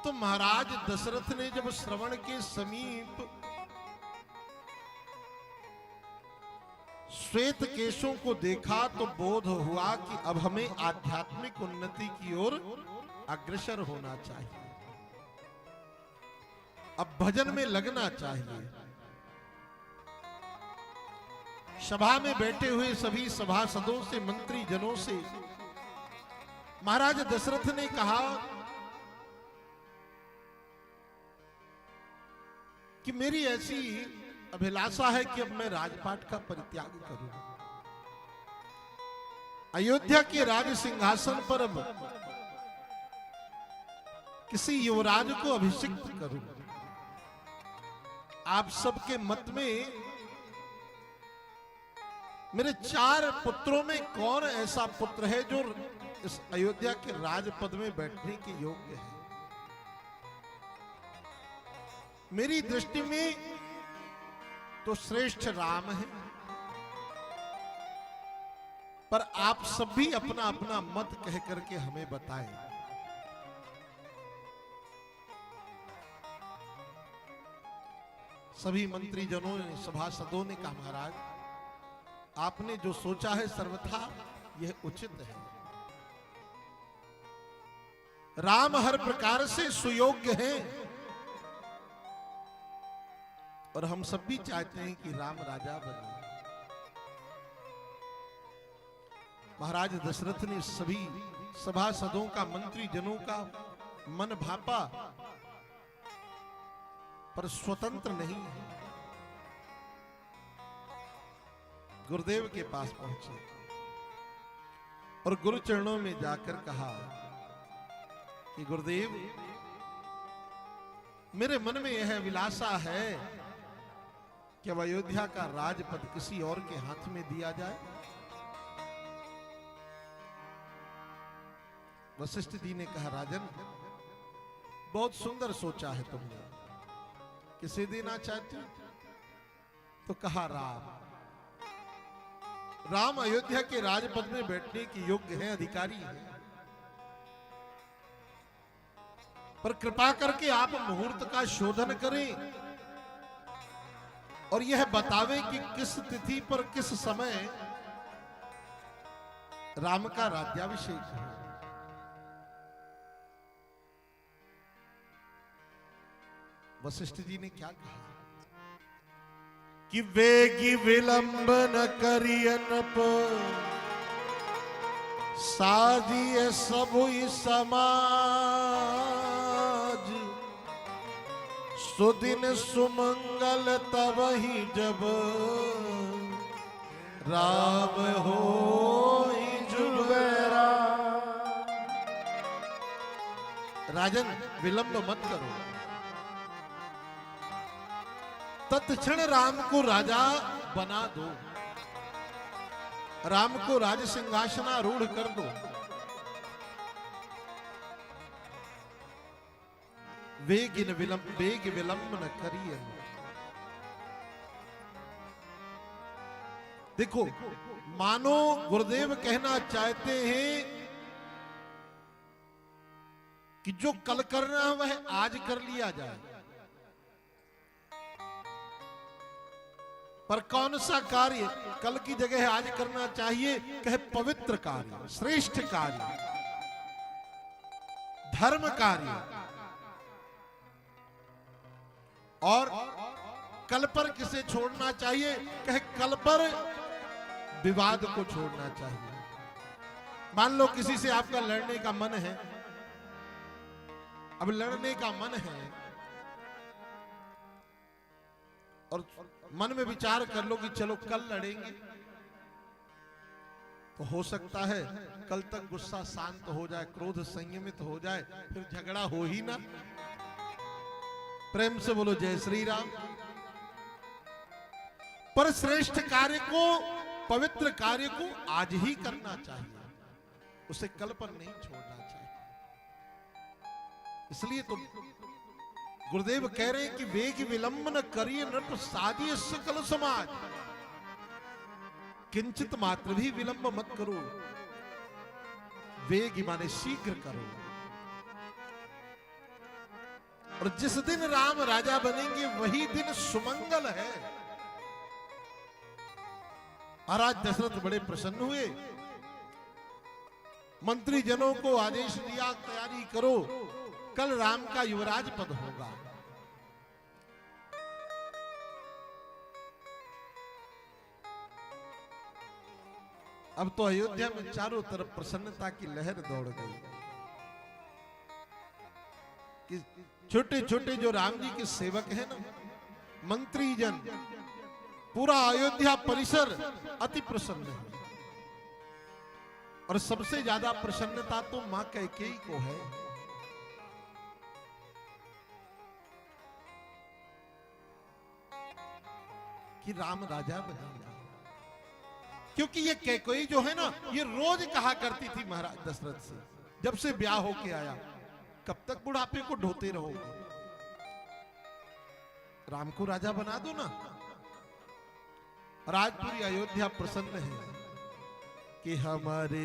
तो महाराज दशरथ ने जब श्रवण के समीप श्वेत केशों को देखा तो बोध हुआ कि अब हमें आध्यात्मिक उन्नति की ओर अग्रसर होना चाहिए, अब भजन में लगना चाहिए। सभा में बैठे हुए सभी सभासदों से, मंत्री जनों से महाराज दशरथ ने कहा कि मेरी ऐसी अभिलाषा है कि अब मैं राजपाट का परित्याग करूं, अयोध्या के राज सिंहासन पर अब किसी युवराज को अभिषिक्त करूं। आप सबके मत में मेरे 4 पुत्रों में कौन ऐसा पुत्र है जो इस अयोध्या के राजपद में बैठने के योग्य है? मेरी दृष्टि में तो श्रेष्ठ राम है, पर आप सब भी अपना अपना मत कह करके हमें बताएं। सभी मंत्री जनों ने, सभासदों ने कहा महाराज आपने जो सोचा है सर्वथा यह उचित है। राम हर प्रकार से सुयोग्य हैं और हम सब भी चाहते हैं कि राम राजा बने। महाराज दशरथ ने सभी सभासदों का, मंत्री जनों का मन भापा, पर स्वतंत्र नहीं है। गुरुदेव के पास पहुंचे और गुरु चरणों में जाकर कहा कि गुरुदेव मेरे मन में यह अभिलाषा है कि अब अयोध्या का राजपद किसी और के हाथ में दिया जाए। वशिष्ठ जी ने कहा राजन बहुत सुंदर सोचा है तुमने, किसे देना चाहते हो? तो कहा राम अयोध्या के राजपद में बैठने के योग्य हैं, अधिकारी हैं, पर कृपा करके आप मुहूर्त का शोधन करें और यह बतावें कि किस तिथि पर किस समय राम का राज्याभिषेक है। वशिष्ठ जी ने क्या कहा कि वेगी विलंब न करियन साजिए सबुई समाज, सुदिन सुमंगल तब ही जब राम हो जुबेरा। राजन विलंब मत करो, तत्क्षण राम को राजा बना दो, राम को राज सिंहासनारूढ़ कर दो। वेग विलंब न करिए। देखो मानो गुरुदेव कहना चाहते हैं कि जो कल करना है वह आज कर लिया जाए, पर कौन सा कार्य कल की जगह आज करना चाहिए? कहे पवित्र कार्य, श्रेष्ठ कार्य, धर्म कार्य। और कल पर किसे छोड़ना चाहिए? कहे कल पर विवाद को छोड़ना चाहिए। मान लो किसी से आपका लड़ने का मन है, अब लड़ने का मन है और मन में विचार कर लो कि चलो कल लड़ेंगे, तो हो सकता है कल तक गुस्सा शांत हो जाए, क्रोध संयमित हो जाए, फिर झगड़ा हो ही ना। प्रेम से बोलो जय श्री राम। पर श्रेष्ठ कार्य को, पवित्र कार्य को आज ही करना चाहिए, उसे कल पर नहीं छोड़ना चाहिए। इसलिए तो गुरुदेव कह रहे हैं कि वेग विलंब न करिए नृप साजिए सकल समाज, किंचित मात्र भी विलंब मत करो, वेग माने शीघ्र करो। और जिस दिन राम राजा बनेंगे वही दिन सुमंगल है। और आज दशरथ बड़े प्रसन्न हुए, मंत्री जनों को आदेश दिया, तैयारी करो, कल राम का युवराज पद होगा। अब तो अयोध्या में चारों तरफ प्रसन्नता की लहर दौड़ गई कि छोटे छोटे जो राम जी के सेवक हैं ना, मंत्री जन, पूरा अयोध्या परिसर अति प्रसन्न है। और सबसे ज्यादा प्रसन्नता तो मां कैकेयी को है। कि राम राजा बनेगा, क्योंकि ये कैकेयी जो है ना, ये रोज कहा करती थी महाराज दशरथ से, जब से ब्याह होके आया, कब तक बुढ़ापे को ढोते रहोगे, राम को राजा बना दो ना। और आज पूरी अयोध्या प्रसन्न है कि हमारे